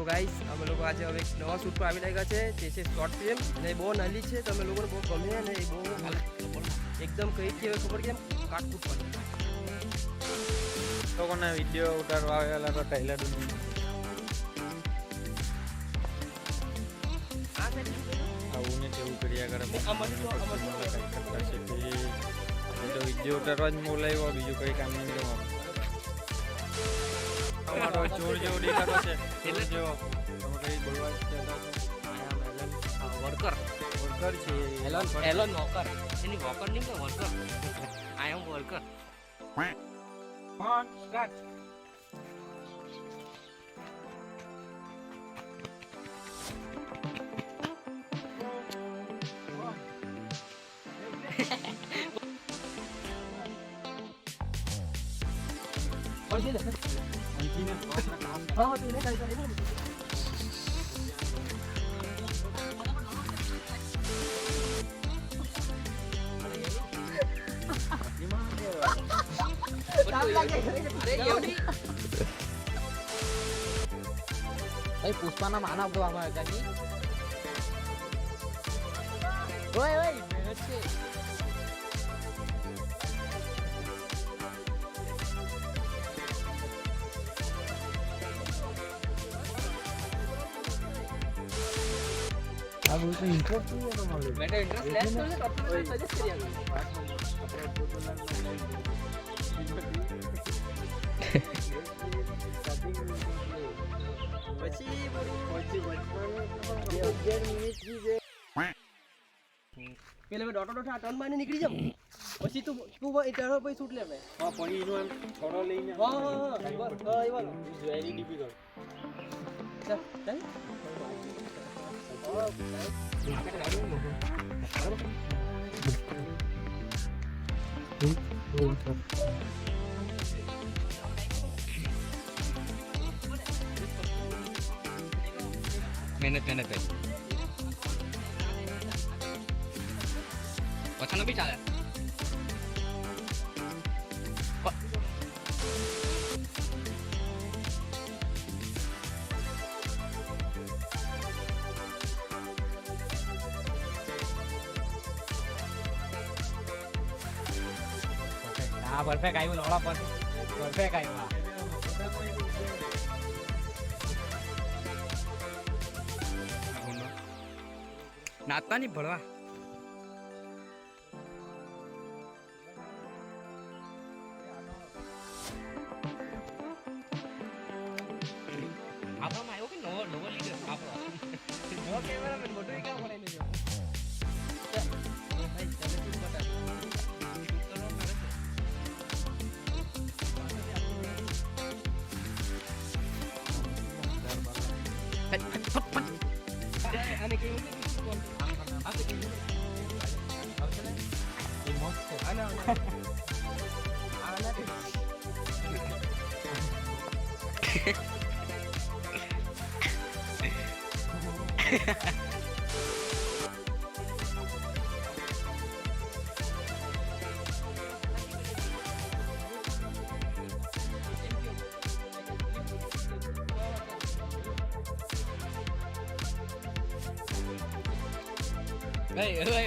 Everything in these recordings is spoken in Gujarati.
ગાઈસ અમે લોકો આજે હવે એક નવા શૂટ પર આવી રહ્યા છે તે છે શોર્ટ ફિલ્મ અને બહુ નાની છે તમે લોકોને બહુ ગમે અને એ બહુ એકદમ કઈ કે ખબર કેમ કાટકૂટ પડે લોકોને વિડીયો ઉતારવા આવેલા તો ટ્રેલર આવું ને તેવું કર્યા કરે તો વિડીયો ઉતારવા જ બોલાવ્યો બીજું કઈ કામ નહીં કરવાનું તમારો ચોર જેવો દેખાતો છે ચોર જેવો તમે કઈ બોલવા વર્કર છે એલન વોકર એની વોકર નહીં કે વર્કર આઈ એમ વર્કર સ્ટાર્ટ पुष्पाना माना तो हमारा जानी ओए ओए मेहनत से अब उसमें इंटरेस्ट नहीं है तो मालूम मैं तो इंटरेस्ट लेस तो डॉक्टर सजेस्ट करिया પેલે ડોટો ડોટો ટર્ન મારીને નીકળી જાવ પછી તું ટર્ન પછી શૂટ લે મે હા પણ એનો એમ થોડો લઈને હા એ વાલો ઇઝ વેરી ડિફિકલ્ટ ચાલ ચાલ મહેનત મહેનત પછાનો બી ચાલે हाँ परफेक्ट आई लोड़ा परफेक्ट आई નાતા નહીં ભણવા આપણામાં આવ્યો કે નવો લીડર આપણો નવો કેમેરામેન મોટો એ કામ બનાવી લેજો ભાઈ તમે શું બતા અને કેવું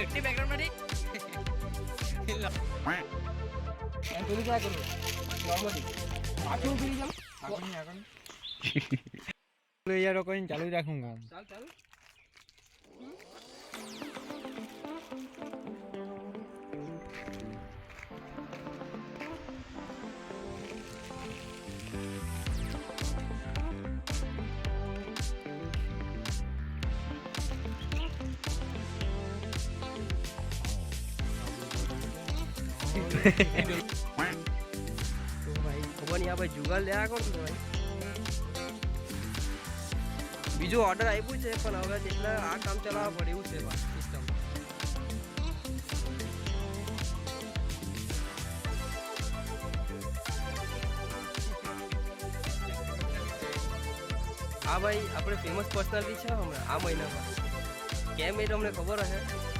એટલી બેકગ્રાઉન્ડ માંથી પેલું ક્યાં કરું નોર્મલી આટલું ફરી જાવ આગળ યાર કોઈ ચાલુ રાખુંગા ચાલ ચાલ તો ભાઈ ખબર નહીં આ ભાઈ જુગાર લેવા કોણ તું ભાઈ બીજો ઓર્ડર આપ્યું છે પણ હવે એટલે આ કામ ચલાવવા પડે એવું છે સિસ્ટમ હા ભાઈ આપણે ફેમસ પર્સનાલિટી છે હમણાં આ મહિનામાં કેમ એ તમને ખબર હશે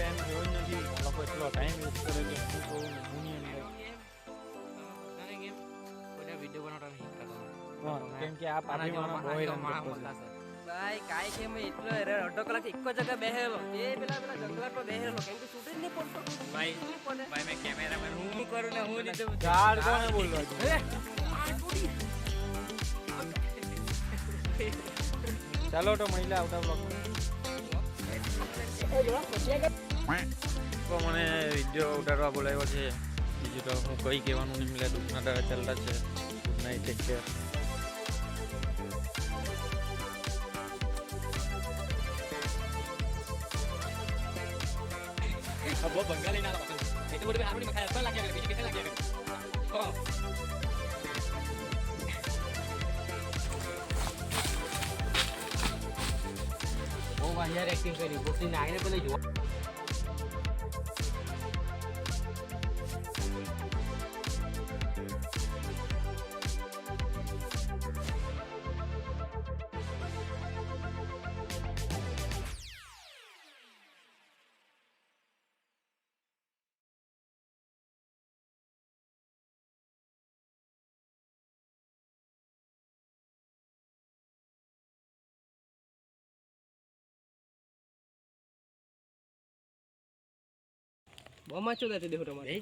એમ જોયો નથી લોકો એટલો ટાઈમ યુઝ કરે કે શું કહું વિડીયો બનાવતા કેમ કે આ પાર્ટીમાં બહુ હેરાન કરતો છે. ભાઈ કાંઈ કે મેં એટલો અડધો કલાક એક જ જગ્યા બેહેલો તે પેલા જંગલામાં બેહેલો કેમ કે શૂટ જ નહીં પડતો ભાઈ નહીં પડે ભાઈ મેં કેમેરામેન હું હું કરું ને હું લીધું ઝાડ કોને બોલવા ચાલો તો મહિલા આવતા બ્લોગ તો મને વિડીયો ઉતારવા બોલાવ્યો છે. બીજું તો હું કઈ કહેવાનું નહીં મળે. દુઃખના દાડા ચાલતા છે. Good night, take care. બહુ બંગાળી ના લાગે એ તો બધું હારમોની મખાય અસર લાગ્યા કરે બીજી કેસે લાગ્યા કરે બહુ વાહિયાત એક્ટિંગ કરી બોસની નાઈને પેલે જો બહુ માચો દેતી દેખો તમારે